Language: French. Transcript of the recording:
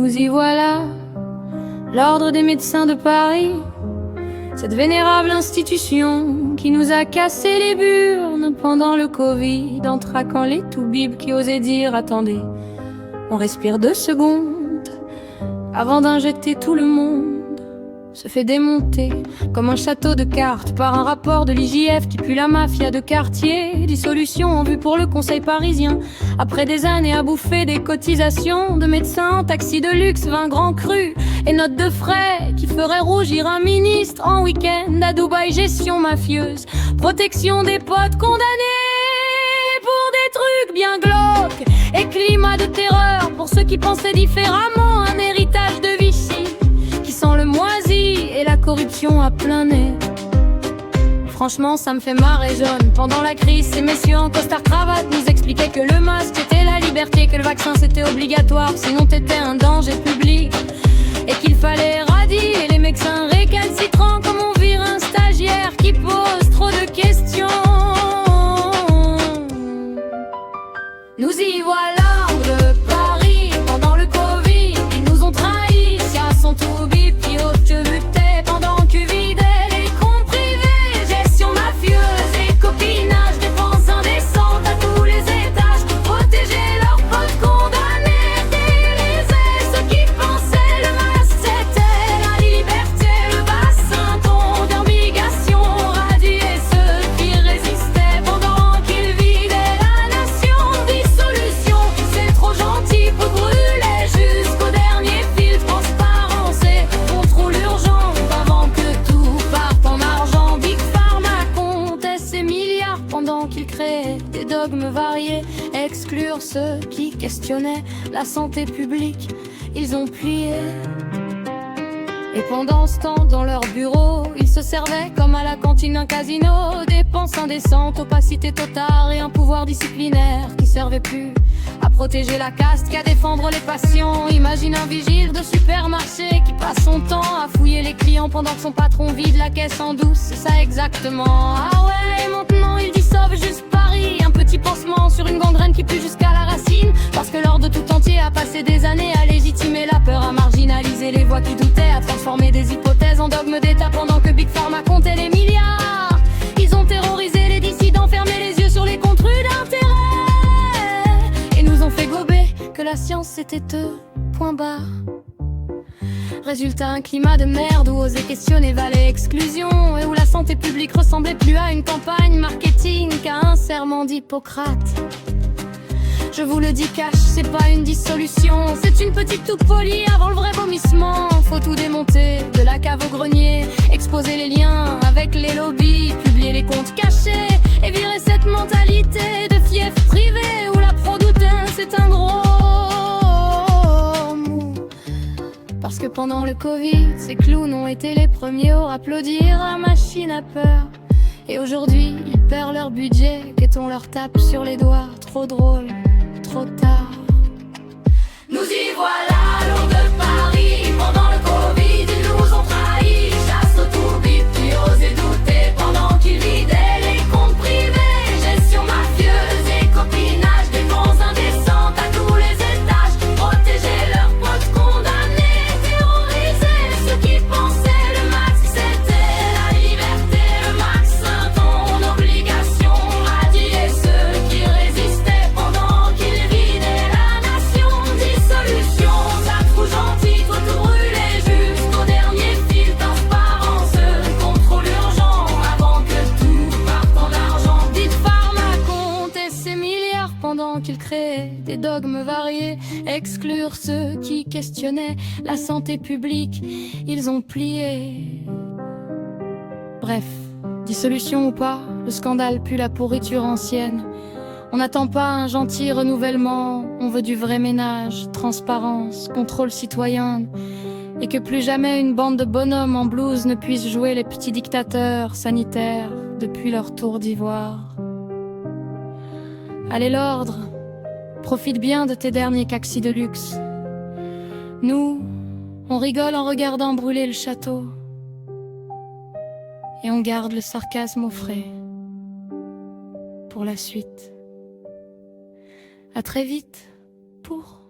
nous y voilà, l'Ordre des médecins de Paris, cette vénérable institution qui nous a cassé les burnes pendant le Covid, en traquant les toubibs qui osaient dire attendez, on respire 2 secondes avant d'injecter tout le monde. Se fait démonter comme un château de cartes par un rapport de l'IJF qui pue la mafia de quartier. Dissolution en vue pour le conseil parisien, après des années à bouffer des cotisations de médecins, taxis de luxe, vin grand cru et notes de frais qui feraient rougir un ministre en week-end à Dubaï. Gestion mafieuse, protection des potes condamnés pour des trucs bien glauques et climat de terreur pour ceux qui pensaient différemment. Un héritage de Vichy qui sent le moisi et la corruption à plein nez. Franchement ça me fait marrer jaune. Pendant la crise, ces messieurs en costard cravate nous expliquaient que le masque c'était la liberté, que le vaccin c'était obligatoire, sinon t'étais un danger public, et qu'il fallait radier les médecins récalcitrants comme on vire un stagiaire qui pose trop de questions. Nous y voilà de Paris pendant le Covid, ils nous ont trahis, Sia son tout bip qui ôte buté pendant que vidait les comptes privés, gestion mafieuse et copinage, dépenses indécentes à tous les étages, protéger leurs potes condamnés, stériliser ceux qui pensaient le masque c'était la liberté, le bassin ton d'obligation, radier ceux qui résistaient pendant qu'ils vidaient la nation. Dissolution, c'est trop gentil pour brûler jusqu'au dernier fil, transparence et contrôle urgent avant que tout parte en argent. Big Pharma comptait ses milliards pendant qu'il créait des dogmes variés, exclure ceux qui questionnaient la santé publique, ils ont plié. Et pendant ce temps, dans leur bureau, ils se servaient comme à la cantine d'un casino, dépenses indécentes, opacité totale et un pouvoir disciplinaire qui servait plus à protéger la caste qu'à défendre les patients. Imagine un vigile de supermarché qui passe son temps à fouiller les clients pendant que son patron vide la caisse en douce, c'est ça exactement. Ah ouais, et maintenant il dissolve juste Paris, un petit pansement sur une gangrène qui pue jusqu'à la racine, parce que l'ordre tout entier a passé des années à légitimer la peur, à marginaliser les voix qui doutaient, à transformer des hypothèses en dogmes d'État pendant que Big Pharma comptait les milliards. Ils ont terrorisé les dissidents, fermé les yeux sur les contrus d'intérêt, et nous ont fait gober que la science c'était eux, point barre. Résultat, un climat de merde où oser questionner valait exclusion, et où la santé publique ressemblait plus à une campagne marketing qu'à un serment d'Hippocrate. Je vous le dis cash, c'est pas une dissolution, c'est une petite toupe polie avant le vrai vomissement. Faut tout démonter, de la cave au grenier, exposer les liens avec les lobbies, publier les comptes cachés et virer cette mentalité de fief privé où la pro-doutin c'est un gros mou. Parce que pendant le Covid, ces clowns ont été les premiers à applaudir la machine à peur. Et aujourd'hui, ils perdent leur budget, qu'on leur tape sur les doigts. Trop drôle, trop tard. Nous y voilà, l'eau de Paris. Pendant le Covid, ils nous ont trahis. Chasse au tourbillon qui osait douter pendant qu'ils vidaient les comptes privés. Gestion mafieuse et copinage, dépenses indécentes à tous les étages. Protéger leurs potes condamnés, terroriser ceux qui pensaient le masque c'était la liberté, le vaccin ton obligation, radier ceux qui résistaient pendant qu'ils vidaient la nation. Dissolution, ça trop gentil, trop tout brûler jusqu'au dernier fil, transparence, contrôle urgent avant que tout parte en argent. Big Pharma comptait ses milliards pendant qu'il créait des dogmes variés, exclure ceux qui questionnaient la santé publique, ils ont plié. Bref, dissolution ou pas, le scandale pue la pourriture ancienne. On n'attend pas un gentil renouvellement, on veut du vrai ménage, transparence, contrôle citoyen, et que plus jamais une bande de bonhommes en blouse ne puisse jouer les petits dictateurs sanitaires depuis leur tour d'ivoire. Allez l'ordre, profite bien de tes derniers caxis de luxe. Nous, on rigole en regardant brûler le château, et on garde le sarcasme au frais pour la suite. À très vite pour